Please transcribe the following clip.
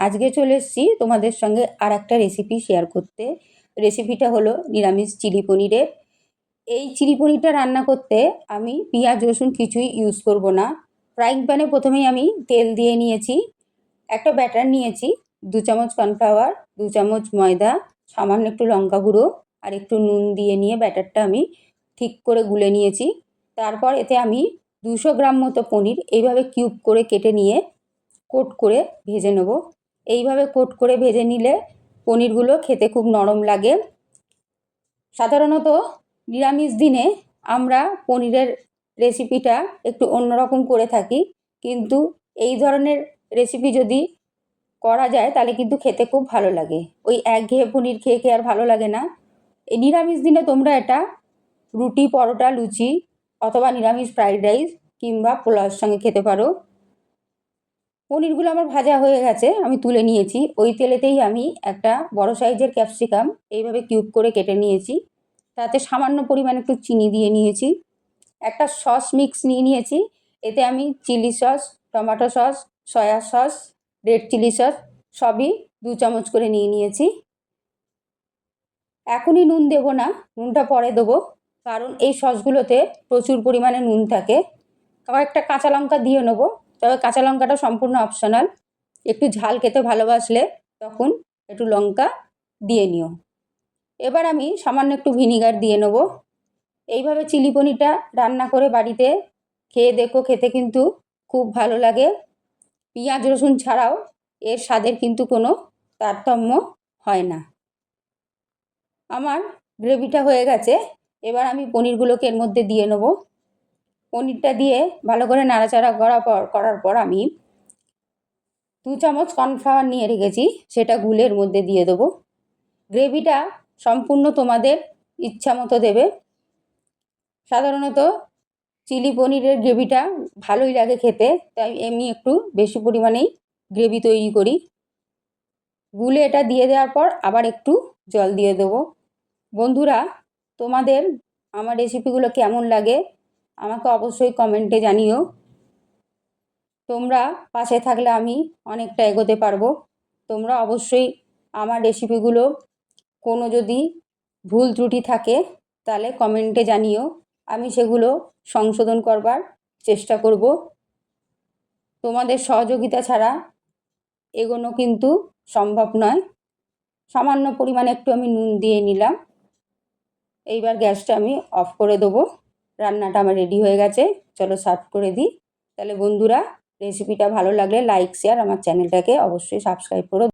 আজকে চলে এসেছি তোমাদের সঙ্গে আর একটা রেসিপি শেয়ার করতে। রেসিপিটা হলো নিরামিষ চিলি পনিরের। এই চিলি পনিরটা রান্না করতে আমি পেঁয়াজ রসুন কিছুই ইউজ করব না। ফ্রাইং প্যানে প্রথমেই আমি তেল দিয়ে নিয়েছি, একটা ব্যাটার নিয়েছি, 2 চামচ কর্নফ্লাওয়ার, 2 চামচ ময়দা, সামান্য একটু লঙ্কা গুঁড়ো আর একটু নুন দিয়ে নিয়ে ব্যাটারটা আমি ঠিক করে গুলে নিয়েছি। তারপর এতে আমি 200 গ্রাম মতো পনির এইভাবে কিউব করে কেটে নিয়ে কোট করে ভেজে নেব। এইভাবে কোট করে ভেজে নিলে পনিরগুলো খেতে খুব নরম লাগে। সাধারণত নিরামিষ দিনে আমরা পনিরের রেসিপিটা একটু অন্যরকম করে থাকি, কিন্তু এই ধরনের রেসিপি যদি করা যায় তাহলে কিন্তু খেতে খুব ভালো লাগে। ওই একঘেয়ে পনির খেয়ে খেয়ে আর ভালো লাগে না। এই নিরামিষ দিনে তোমরা এটা রুটি, পরোটা, লুচি অথবা নিরামিষ ফ্রাইড রাইস কিংবা পোলাওর সঙ্গে খেতে পারো। পনিরগুলো আমার ভাজা হয়ে গেছে, আমি তুলে নিয়েছি। ওই তেলেতেই আমি একটা বড় সাইজের ক্যাপসিকাম এইভাবে কিউব করে কেটে নিয়েছি, তাতে সামান্য পরিমাণে একটু চিনি দিয়ে নিয়েছি। একটা সস মিক্স নিয়ে নিয়েছি, এতে আমি chilli sauce, tomato sauce, soya sauce, red chilli sauce সবই 2 চামচ করে নিয়ে নিয়েছি। এখনই নুন দেবো না, নুনটা পরে দেবো, কারণ এই সসগুলোতে প্রচুর পরিমাণে নুন থাকে। কয়েকটা কাঁচা লঙ্কা দিয়ে নেবো, তবে কাঁচা লঙ্কাটা সম্পূর্ণ অপশনাল। একটু ঝাল খেতে ভালোবাসলে তখন একটু লঙ্কা দিয়ে নিও। এবার আমি সামান্য একটু ভিনিগার দিয়ে নেবো। এইভাবে চিলি পনিরটা রান্না করে বাড়িতে খেয়ে দেখো, খেতে কিন্তু খুব ভালো লাগে। পেঁয়াজ রসুন ছাড়াও এর স্বাদের কিন্তু কোনো তারতম্য হয় না। আমার গ্রেভিটা হয়ে গেছে, এবার আমি পনিরগুলোকে এর মধ্যে দিয়ে নেবো। পনিরটা দিয়ে ভালো করে নাড়াচাড়া করার পর আমি 2 চামচ কর্নফ্লাওয়ার নিয়ে রেখেছি, সেটা গুলে এর মধ্যে দিয়ে দেবো। গ্রেভিটা সম্পূর্ণ তোমাদের ইচ্ছা মতো দেবে। সাধারণত চিলি পনিরের গ্রেভিটা ভালোই লাগে খেতে, তাই আমি একটু বেশি পরিমাণেই গ্রেভি তৈরি করি। গুলে এটা দিয়ে দেওয়ার পর আবার একটু জল দিয়ে দেবো। বন্ধুরা, তোমাদের আমার রেসিপিগুলো কেমন লাগে আমাকে অবশ্যই কমেন্টে জানিও। তোমরা পাশে থাকলে আমি অনেকটা এগোতে পারবো। তোমরা অবশ্যই আমার রেসিপিগুলো কোনো যদি ভুল ত্রুটি থাকে তাহলে কমেন্টে জানিও, আমি সেগুলো সংশোধন করবার চেষ্টা করব। তোমাদের সহযোগিতা ছাড়া এগোনো কিন্তু সম্ভব নয়। সামান্য পরিমাণে একটু আমি নুন দিয়ে নিলাম। এইবার গ্যাসটা আমি অফ করে দেবো। রান্নাটা আমার রেডি হয়ে গেছে, চলো সার্ভ করে দিই। তাহলে বন্ধুরা, রেসিপিটা ভালো লাগলে লাইক, শেয়ার, আমার চ্যানেলটাকে অবশ্যই সাবস্ক্রাইব করো।